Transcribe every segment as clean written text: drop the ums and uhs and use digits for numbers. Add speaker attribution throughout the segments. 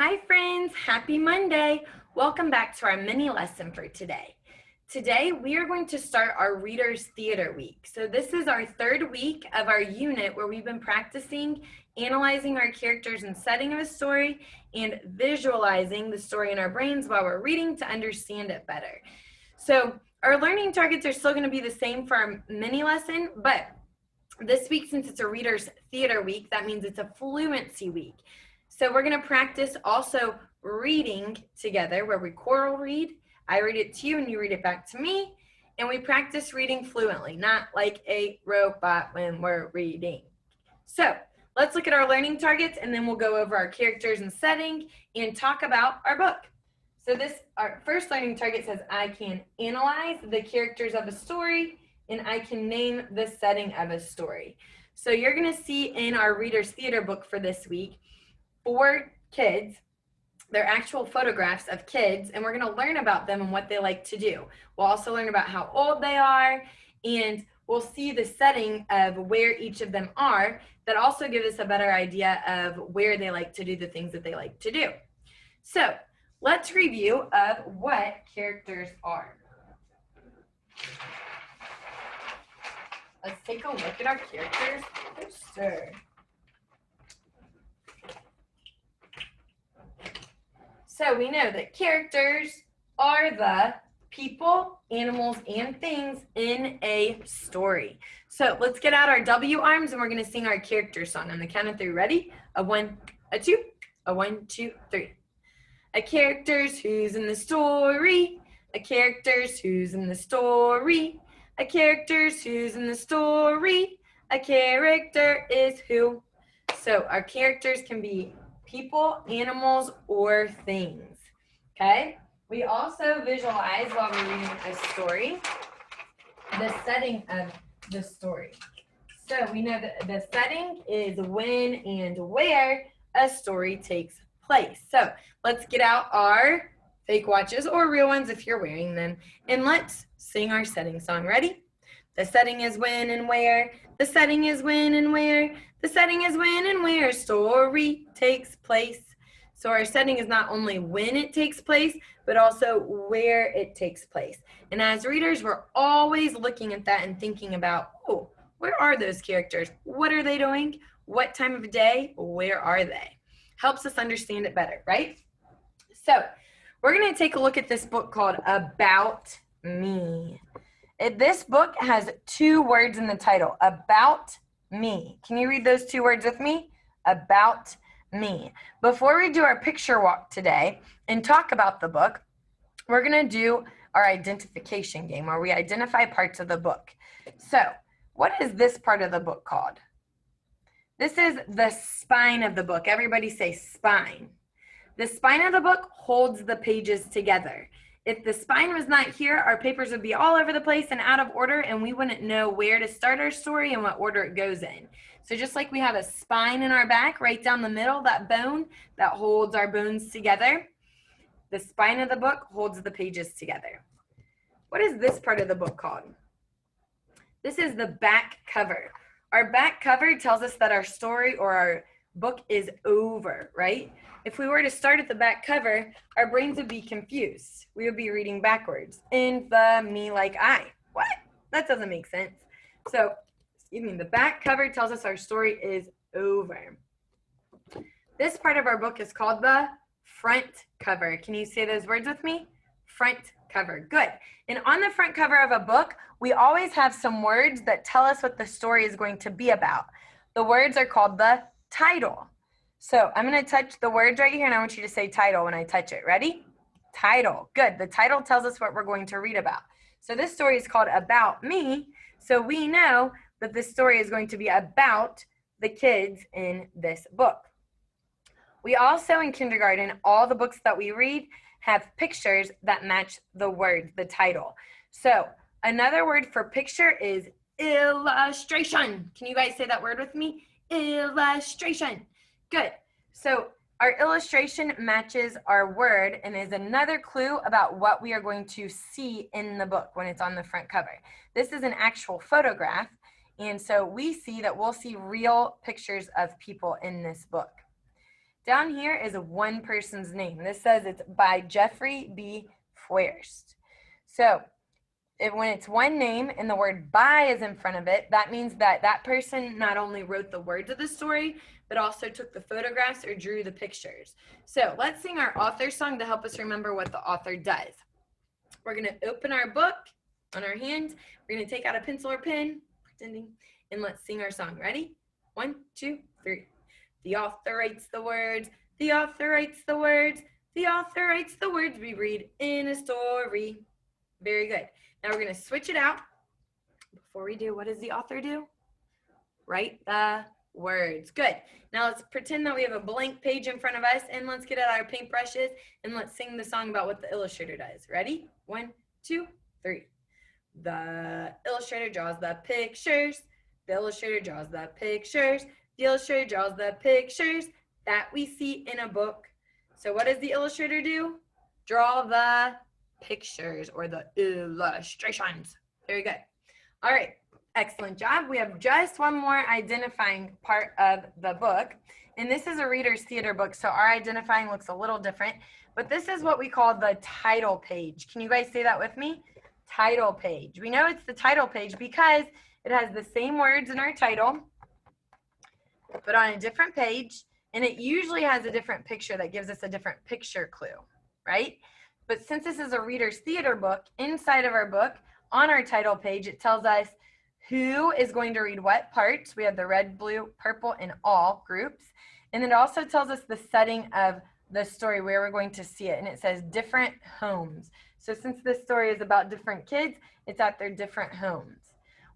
Speaker 1: Hi friends, happy Monday. Welcome back to our mini lesson for today. Today we are going to start our Readers Theater Week. So this is our third week of our unit where we've been practicing analyzing our characters and setting of a story and visualizing the story in our brains while we're reading to understand it better. So our learning targets are still going to be the same for our mini lesson, but this week, since it's a Readers Theater Week, that means it's a fluency week. So we're going to practice also reading together where we choral read. I read it to you and you read it back to me. And we practice reading fluently, not like a robot when we're reading. So let's look at our learning targets and then we'll go over our characters and setting and talk about our book. So our first learning target says, I can analyze the characters of a story and I can name the setting of a story. So you're going to see in our Reader's Theater book for this week, 4 kids. They're actual photographs of kids, and we're going to learn about them and what they like to do. We'll also learn about how old they are, and we'll see the setting of where each of them are. That also gives us a better idea of where they like to do the things that they like to do. So let's review of what characters are. Let's take a look at our characters poster. So we know that characters are the people, animals, and things in a story. So let's get out our W arms and we're going to sing our character song on the count of 3. Ready? A 1, a 2, a 1, 2, 3. A character's who's in the story. A character's who's in the story. A character's who's in the story. A character is who. So our characters can be people, animals, or things. Okay? We also visualize while we're reading a story the setting of the story. So we know that the setting is when and where a story takes place. So let's get out our fake watches or real ones if you're wearing them, and let's sing our setting song. Ready? The setting is when and where. The setting is when and where. The setting is when and where a story takes place. So our setting is not only when it takes place, but also where it takes place. And as readers, we're always looking at that and thinking about, oh, where are those characters? What are they doing? What time of day? Where are they? Helps us understand it better, right? So we're going to take a look at this book called About Me. This book has 2 words in the title, About Me. Can you read those 2 words with me? About me. Before we do our picture walk today and talk about the book, we're going to do our identification game where we identify parts of the book. So, what is this part of the book called? This is the spine of the book. Everybody say spine. The spine of the book holds the pages together. If the spine was not here, our papers would be all over the place and out of order, and we wouldn't know where to start our story and what order it goes in. So just like we have a spine in our back, right down the middle, that bone that holds our bones together, the spine of the book holds the pages together. What is this part of the book called? This is the back cover. Our back cover tells us that our story or our book is over, right? If we were to start at the back cover, our brains would be confused. We would be reading backwards. Me like I. What? That doesn't make sense. So, the back cover tells us our story is over. This part of our book is called the front cover. Can you say those words with me? Front cover. Good. And on the front cover of a book, we always have some words that tell us what the story is going to be about. The words are called the title. So I'm going to touch the words right here, and I want you to say title when I touch it. Ready? Title. Good. The title tells us what we're going to read about. So this story is called About Me, so we know that this story is going to be about the kids in this book. We also, in kindergarten, all the books that we read have pictures that match the word, the title. So another word for picture is illustration. Can you guys say that word with me? Illustration. Good. So our illustration matches our word and is another clue about what we are going to see in the book when it's on the front cover. This is an actual photograph, and so we see that we'll see real pictures of people in this book. Down here is one person's name. This says it's by Jeffrey B. Foerst. So when it's one name and the word by is in front of it, that means that that person not only wrote the words of the story, but also took the photographs or drew the pictures. So let's sing our author song to help us remember what the author does. We're going to open our book on our hands. We're going to take out a pencil or pen, pretending, and let's sing our song. Ready? 1, 2, 3. The author writes the words. The author writes the words. The author writes the words we read in a story. Very good. Now we're going to switch it out. Before we do, what does the author do? Write the words. Good. Now let's pretend that we have a blank page in front of us, and let's get out our paintbrushes and let's sing the song about what the illustrator does. Ready? 1, 2, 3. The illustrator draws the pictures. The illustrator draws the pictures. The illustrator draws the pictures that we see in a book. So what does the illustrator do? Draw the pictures or the illustrations. Very good. All right. Excellent job. We have just one more identifying part of the book. And this is a Reader's Theater book, so our identifying looks a little different. But this is what we call the title page. Can you guys say that with me? Title page. We know it's the title page because it has the same words in our title, but on a different page. And it usually has a different picture that gives us a different picture clue, right? But since this is a Reader's Theater book, inside of our book, on our title page, it tells us who is going to read what parts. We have the red, blue, purple, and all groups. And it also tells us the setting of the story, where we're going to see it. And it says different homes. So since this story is about different kids, it's at their different homes.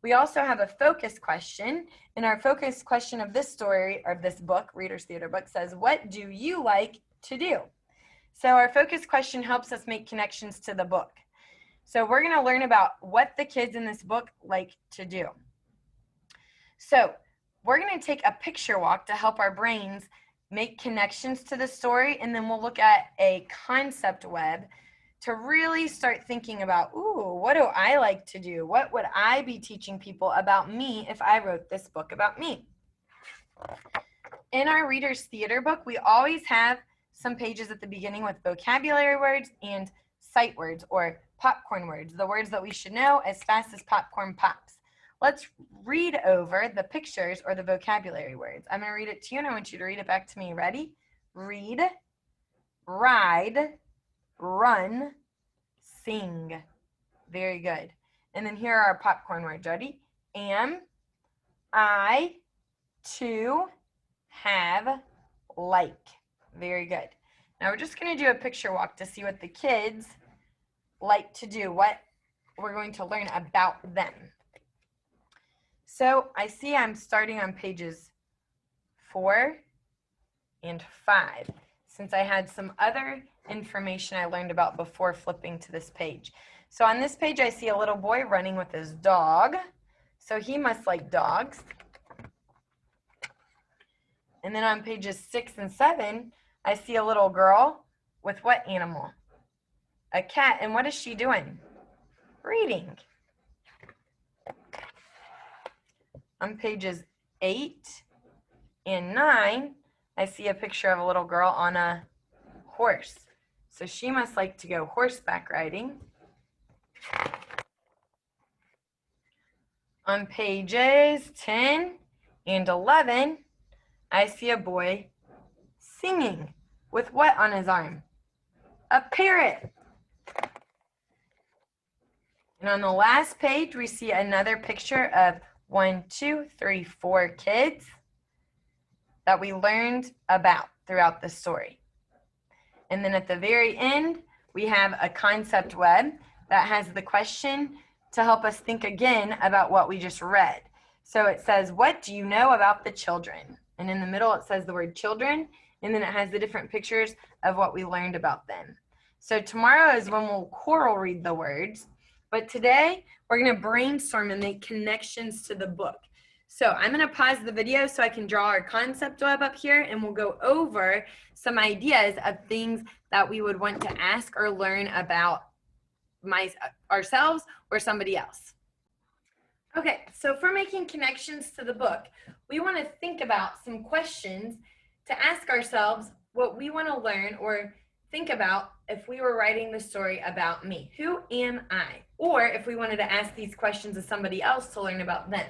Speaker 1: We also have a focus question, and our focus question of this story, or this book, Reader's Theater book, says, what do you like to do? So our focus question helps us make connections to the book. So we're going to learn about what the kids in this book like to do. So we're going to take a picture walk to help our brains make connections to the story, and then we'll look at a concept web to really start thinking about, ooh, what do I like to do? What would I be teaching people about me if I wrote this book about me? In our Reader's Theater book, we always have some pages at the beginning with vocabulary words and sight words or popcorn words, the words that we should know as fast as popcorn pops. Let's read over the pictures or the vocabulary words. I'm going to read it to you, and I want you to read it back to me. Ready? Read, ride, run, sing. Very good. And then here are our popcorn words. Ready? Am, I, to, have, like. Very good. Now we're just going to do a picture walk to see what the kids like to do, what we're going to learn about them. So I see I'm starting on pages 4 and 5, since I had some other information I learned about before flipping to this page. So on this page, I see a little boy running with his dog. So he must like dogs. And then on pages 6 and 7, I see a little girl with what animal? A cat. And what is she doing? Reading. On pages 8 and 9, I see a picture of a little girl on a horse. So she must like to go horseback riding. On pages 10 and 11, I see a boy singing with what on his arm? A parrot. And on the last page, we see another picture of 1, 2, 3, 4 kids that we learned about throughout the story. And then at the very end, we have a concept web that has the question to help us think again about what we just read. So it says, what do you know about the children? And in the middle, it says the word children, and then it has the different pictures of what we learned about them. So tomorrow is when we'll choral read the words, but today we're going to brainstorm and make connections to the book. So I'm going to pause the video so I can draw our concept web up here, and we'll go over some ideas of things that we would want to ask or learn about ourselves or somebody else. Okay, so for making connections to the book, we want to think about some questions to ask ourselves what we want to learn or think about if we were writing the story about me. Who am I? Or if we wanted to ask these questions of somebody else to learn about them.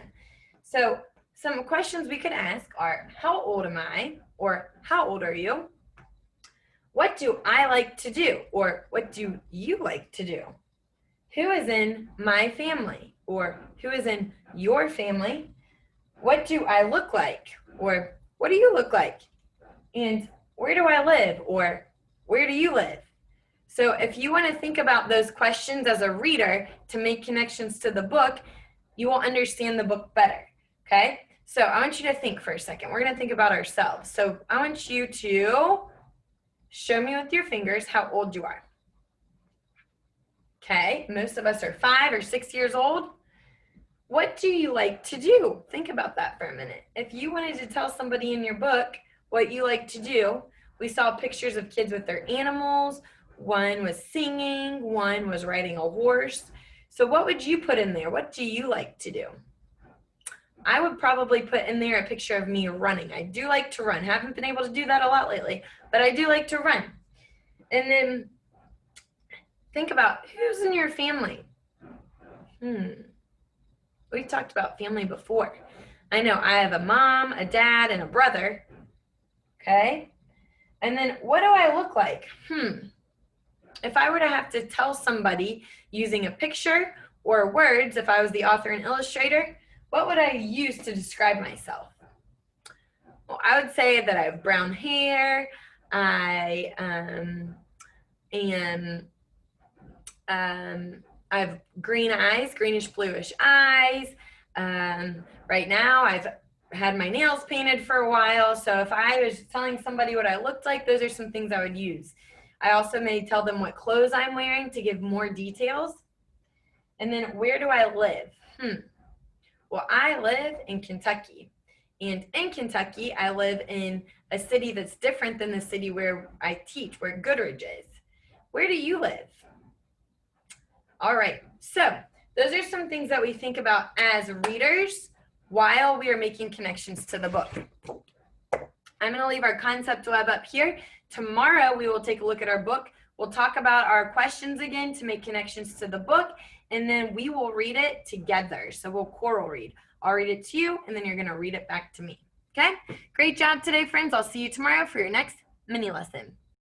Speaker 1: So some questions we could ask are, how old am I? Or how old are you? What do I like to do? Or what do you like to do? Who is in my family? Or who is in your family? What do I look like? Or what do you look like? And where do I live? Or where do you live? So if you want to think about those questions as a reader to make connections to the book, you will understand the book better, okay? So I want you to think for a second. We're going to think about ourselves. So I want you to show me with your fingers how old you are. Okay, most of us are 5 or 6 years old. What do you like to do? Think about that for a minute. If you wanted to tell somebody in your book what you like to do, we saw pictures of kids with their animals. One was singing, one was riding a horse. So what would you put in there? What do you like to do? I would probably put in there a picture of me running. I do like to run. Haven't been able to do that a lot lately, but I do like to run. And then think about who's in your family. We talked about family before. I know I have a mom, a dad, and a brother. Okay? And then what do I look like? If I were to have to tell somebody using a picture or words, if I was the author and illustrator, what would I use to describe myself? Well, I would say that I have brown hair. I have green eyes, greenish bluish eyes. Right now I've had my nails painted for a while. So if I was telling somebody what I looked like, those are some things I would use. I also may tell them what clothes I'm wearing to give more details. And then where do I live? Well, I live in Kentucky. And in Kentucky, I live in a city that's different than the city where I teach, where Goodridge is. Where do you live? All right, so those are some things that we think about as readers while we are making connections to the book. I'm going to leave our concept web up here. Tomorrow, we will take a look at our book. We'll talk about our questions again to make connections to the book, and then we will read it together. So we'll choral read. I'll read it to you, and then you're going to read it back to me. Okay? Great job today, friends. I'll see you tomorrow for your next mini lesson.